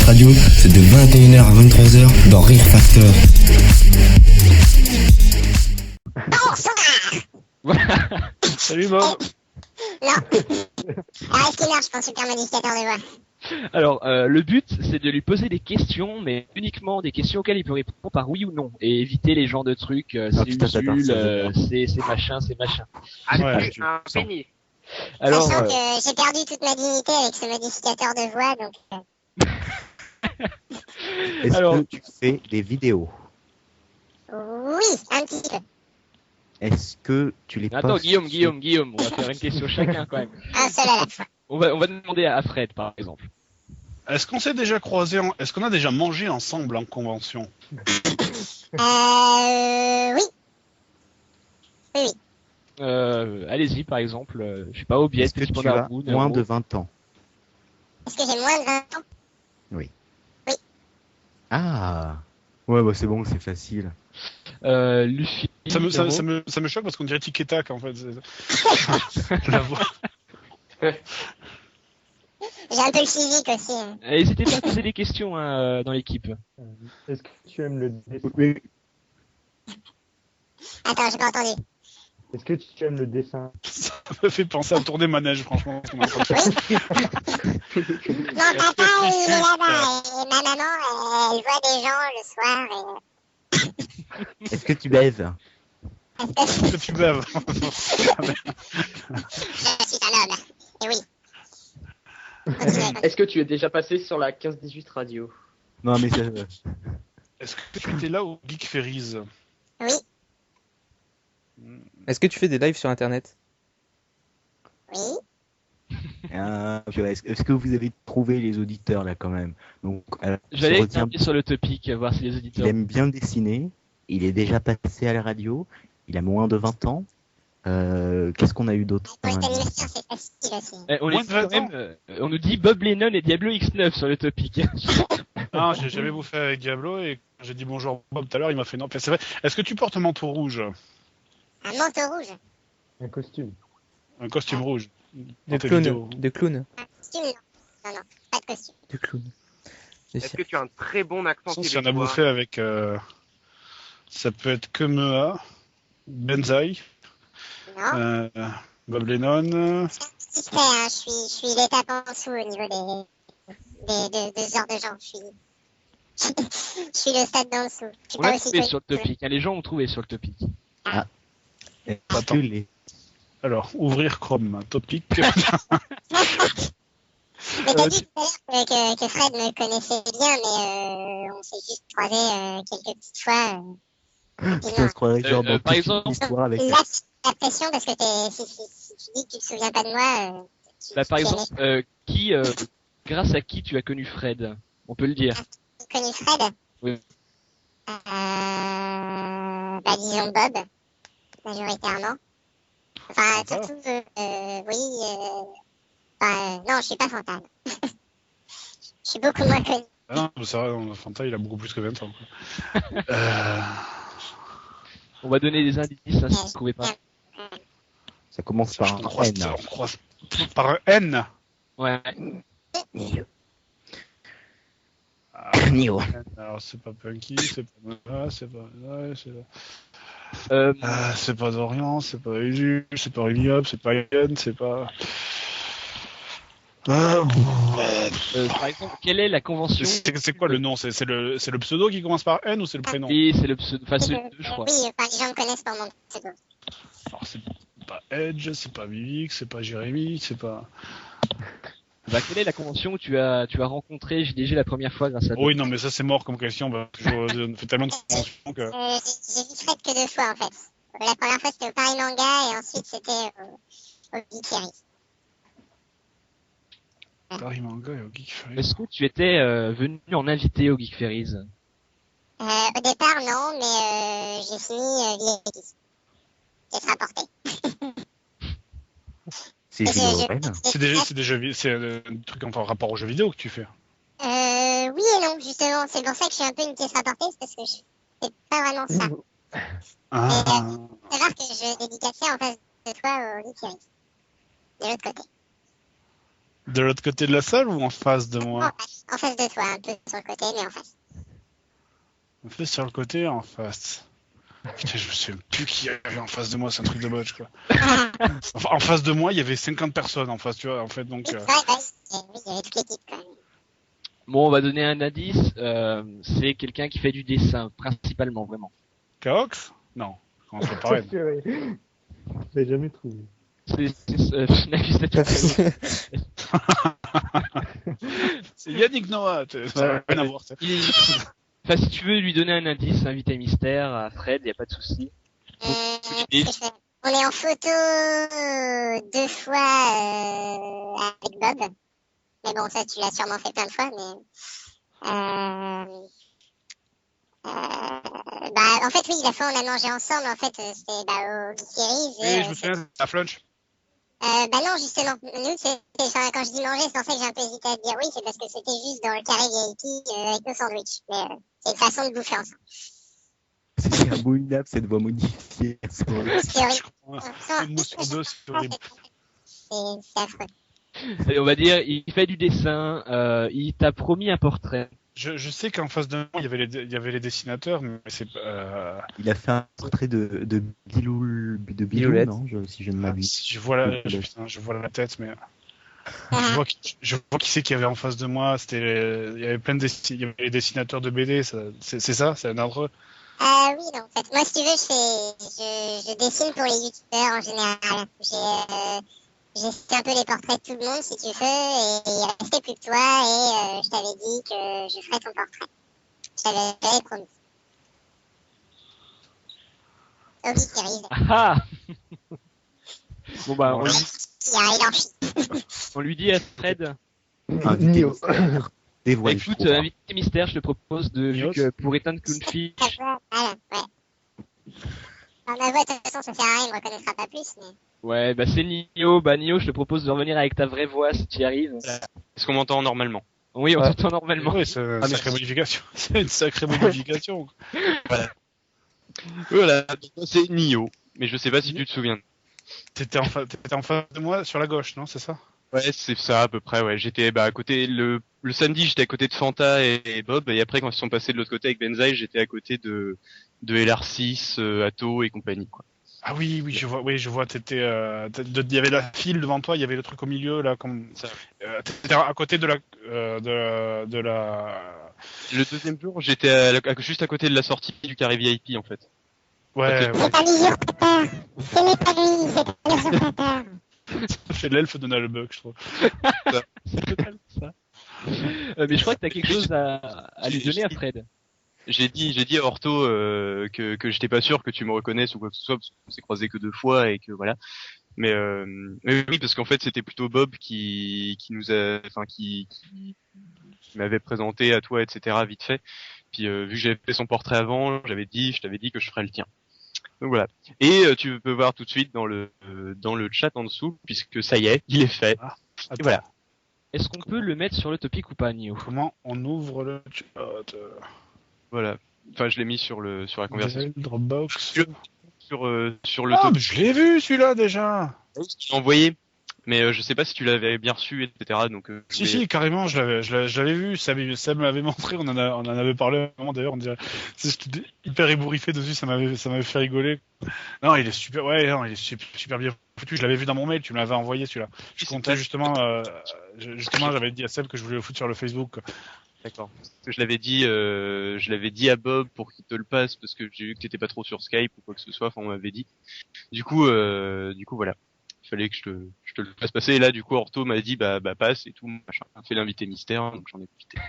Radio, c'est de 21h à 23h dans Rire Factor. Salut Bob. Non. Alors, est-ce qu'il marche ton super modificateur de voix? Alors, le but, c'est de lui poser des questions, mais uniquement des questions auxquelles il peut répondre par oui ou non, et éviter les genres de trucs, c'est Usul, c'est machin. Ouais, Un béni. Alors, Sachant que j'ai perdu toute ma dignité avec ce modificateur de voix, donc... Est-ce Alors- que tu fais des vidéos? Oui, un petit peu. Est-ce que tu les attends, postes Guillaume, on va faire une question chacun quand même. Un seul à la fois. On va demander à Fred, par exemple. Est-ce qu'on s'est déjà croisés est-ce qu'on a déjà mangé ensemble en convention? Oui. Oui. Allez-y, par exemple, je sais pas, Obiet, Est-ce que tu Panda as Arboun, moins Nero. de 20 ans? Est-ce que j'ai moins de 20 ans? Ah ouais, bah c'est bon, c'est facile. Luffy. Ça me Nero. choque parce qu'on dirait Tic et Tac en fait. La voix. J'ai un peu le physique aussi. Hein. N'hésitez pas à poser des questions hein, dans l'équipe. Est-ce que tu aimes le dessin? Oui. Attends, j'ai pas entendu. Est-ce que tu aimes le dessin? Ça me fait penser à tourner manège franchement. Non, papa, il est là-bas. Et ma maman, elle voit des gens le soir. Est-ce que tu baises? Est-ce que tu baves? Je suis un homme. Et oui. Continuez. Est-ce que tu es déjà passé sur la 15-18 radio? Non mais ça... Est-ce que tu étais là au Geek Ferries? Oui. Est-ce que tu fais des lives sur internet? Oui. Est-ce que vous avez trouvé les auditeurs là quand même? Donc, J'allais je retiens taper sur le topic, voir si les qu'il auditeurs... aime bien dessiner, il est déjà passé à la radio, il a moins de 20 ans. Qu'est-ce qu'on a eu d'autre Pour quand cette même? émission, c'est facile aussi. on, Moins est de 20 quand même, on nous dit Bob Lennon et Diablo X9 sur le topic. Ah, j'ai jamais bouffé avec Diablo et j'ai dit bonjour Bob tout à l'heure, il m'a fait non. C'est vrai. Est-ce que tu portes un manteau rouge? Un manteau rouge. Un costume. Un costume rouge? De Dans tes clown. vidéos. De clown. Un costume, non. Non, pas de costume. De clown. Est-ce que tu as un très bon accent Si on a québécois? bouffé avec, ça peut être Kemea, Benzaï, Non. Bob Lennon. Discret, hein. Je suis l'étape en dessous au niveau de ce genre de gens. Je suis le stade d'en dessous. Je suis On pas l'a aussi trouvé connu. sur le topic, hein, les gens ont trouvé sur le topic. Est-ce Attends. que les... Alors, ouvrir Chrome, topic. Mais t'as dit tout à l'heure que Fred me connaissait bien, mais on s'est juste croisés quelques petites fois. Ça se croirait genre dans par toute exemple- une histoire avec... Là, c'est la pression parce que si tu dis que tu te souviens pas de moi, Par tu exemple, grâce à qui tu as connu Fred? On peut le dire. as connu Fred. Oui. Disons Bob, majoritairement. Enfin, Sympa. surtout, oui, non, je suis pas Fantane. Je suis beaucoup moins connu. Ah non, c'est vrai, Fanta, il a beaucoup plus que 20 ans. Quoi. On va donner des indices hein, si vous ne trouvez pas. Ça commence par on un croise, N. on croise par un N. Ouais. Nio. Alors, c'est pas Punky, c'est pas Mona, c'est pas... Ouais, c'est pas... Euh, c'est pas Dorian, c'est pas Usul, c'est pas Ignob, c'est pas Yann, c'est pas... par exemple, quelle est la convention? C'est quoi le nom? C'est le pseudo qui commence par N ou c'est le prénom? Et c'est le pseudo, enfin c'est le 2, je crois. Oui, enfin, les gens me connaissent pour mon pseudo. Alors, c'est pas Edge, c'est pas Vivik, c'est pas Jérémy, c'est pas... Bah, quelle est la convention où tu as rencontré JDG la première fois grâce à toi? Oui, non, mais ça c'est mort comme question, on fait tellement de conventions que... J'ai vu Fred que 2 fois, en fait. La première fois, c'était au Paris Manga, et ensuite, c'était au Geek Series. Paris Manga et au Geek Ferry. Est-ce que tu étais venu en invité au Geek Ferries? Au départ, non, mais j'ai fini VIP. C'est rapporté. C'est Gilles Aurel. C'est un truc en rapport aux jeux vidéo que tu fais. Oui et non, justement. C'est pour ça que je suis un peu une pièce rapportée, c'est parce que c'est pas vraiment ça. Ah. C'est rare que je dédicaçais en face de toi au Geek Series. De l'autre côté. De l'autre côté de la salle ou en face de moi? En face de toi, un peu sur le côté, mais en face. Un peu sur le côté, en face. Putain, je me souviens plus qui y avait en face de moi, c'est un truc de botch, quoi. Enfin, en face de moi, il y avait 50 personnes en face, tu vois, en fait, donc... Oui, il y avait toute l'équipe, quand même. Bon, on va donner un indice. C'est quelqu'un qui fait du dessin, principalement, vraiment. Kaox? Non, comment c'est pareil. Je l'ai jamais trouvé. C'est Yannick Noah, ça n'a rien à voir, ça. Enfin, si tu veux lui donner un indice, invité mystère à Fred, y a pas de souci. On est en photo 2 fois avec Bob. Mais bon, ça, tu l'as sûrement fait plein de fois, mais... en fait, oui, la fois, on a mangé ensemble, en fait, c'était au Geek Series. Oui, je me souviens, à Flunch. Non, justement. Nous, quand je dis manger, c'est en fait que j'ai un peu hésité à te dire oui, c'est parce que c'était juste dans le carré VIP avec nos sandwichs. Mais c'est une façon de bouffer ensemble. C'est abominable cette voix modifiée. C'est horrible. Une mousse sur deux, c'est horrible. C'est affreux. Et on va dire, il fait du dessin, il t'a promis un portrait. Je sais qu'en face de moi, il y avait les dessinateurs, mais c'est Il a fait un portrait de Bilou, Biloulette. non, si je ne m'abuse. je vois la tête, mais je vois qui c'est qu'il y avait en face de moi. Il y avait il y avait les dessinateurs de BD. C'est ça, c'est un d'entre eux. Oui, non, en fait. Moi, si tu veux, je dessine pour les youtubeurs en général. J'ai fait un peu les portraits de tout le monde, si tu veux, et il restait plus que toi, et je t'avais dit que je ferais ton portrait. Je t'avais promis. Ok, Thierry. Ah Bon bah, on lui dit à Fred. Invité mystère. Dévoile. Écoute, invité mystère, je te propose vu que pour éteindre Clownfish... Ma voix, de toute façon, ça sert à rien, il me reconnaîtra pas plus, mais... Ouais, bah c'est Nio. Bah Nio, je te propose de revenir avec ta vraie voix si tu y arrives. Est-ce qu'on m'entend normalement? Oui, on t'entend normalement. Oui, c'est une sacrée modification. C'est une sacrée modification. Voilà, c'est Nio, mais je sais pas si tu te souviens. T'étais en face de moi sur la gauche, non? C'est ça? Ouais, c'est ça à peu près, ouais. J'étais à côté, le samedi j'étais à côté de Fanta et Bob, et après quand ils sont passés de l'autre côté avec Benzaï, j'étais à côté de LR6, Atto et compagnie, quoi. Ah oui, je vois, t'étais, il y avait la file devant toi, il y avait le truc au milieu, là, comme, t'étais à côté de la. Le deuxième jour, j'étais juste à côté de la sortie du carré VIP, en fait. Ouais. C'est pas l'usurpateur. Ce n'est pas lui, c'est l'usurpateur. C'est l'elfe de Nalbug, je trouve. C'est totalement ça. Mais je crois que t'as quelque chose à lui donner à Fred. J'ai dit à Orto que j'étais pas sûr que tu me reconnaisses ou quoi que ce soit, parce qu'on s'est croisés que 2 fois et que voilà. Mais oui, parce qu'en fait c'était plutôt Bob qui m'avait présenté à toi, etc. vite fait. Puis vu que j'avais fait son portrait avant, je t'avais dit que je ferais le tien. Donc voilà. Et tu peux voir tout de suite dans le chat en dessous, puisque ça y est, il est fait. Et voilà. Est-ce qu'on peut le mettre sur le topic ou pas, Nio? Comment on ouvre le chat? Voilà. Enfin, je l'ai mis sur la conversation. Dropbox. Sur le Ah, top. je l'ai vu celui-là déjà. Je l'ai envoyé, mais je sais pas si tu l'avais bien reçu, etc. Donc. Si, carrément, je l'avais vu. Ça me l'avait montré. On en avait parlé à un moment d'ailleurs. On dirait, j'étais hyper ébouriffé dessus. Ça m'avait fait rigoler. Non, il est super. Ouais, non, il est super bien foutu. Je l'avais vu dans mon mail. Tu me l'avais envoyé celui-là. Je comptais justement. J'avais dit à Seb que je voulais le foutre sur le Facebook, quoi. D'accord. Je l'avais dit à Bob pour qu'il te le passe parce que j'ai vu que t'étais pas trop sur Skype ou quoi que ce soit. Enfin, on m'avait dit. Du coup, voilà. Il fallait que je te le fasse passer. Et là, du coup, Orto m'a dit, bah passe et tout, machin. Fais l'invité mystère, donc j'en ai profité.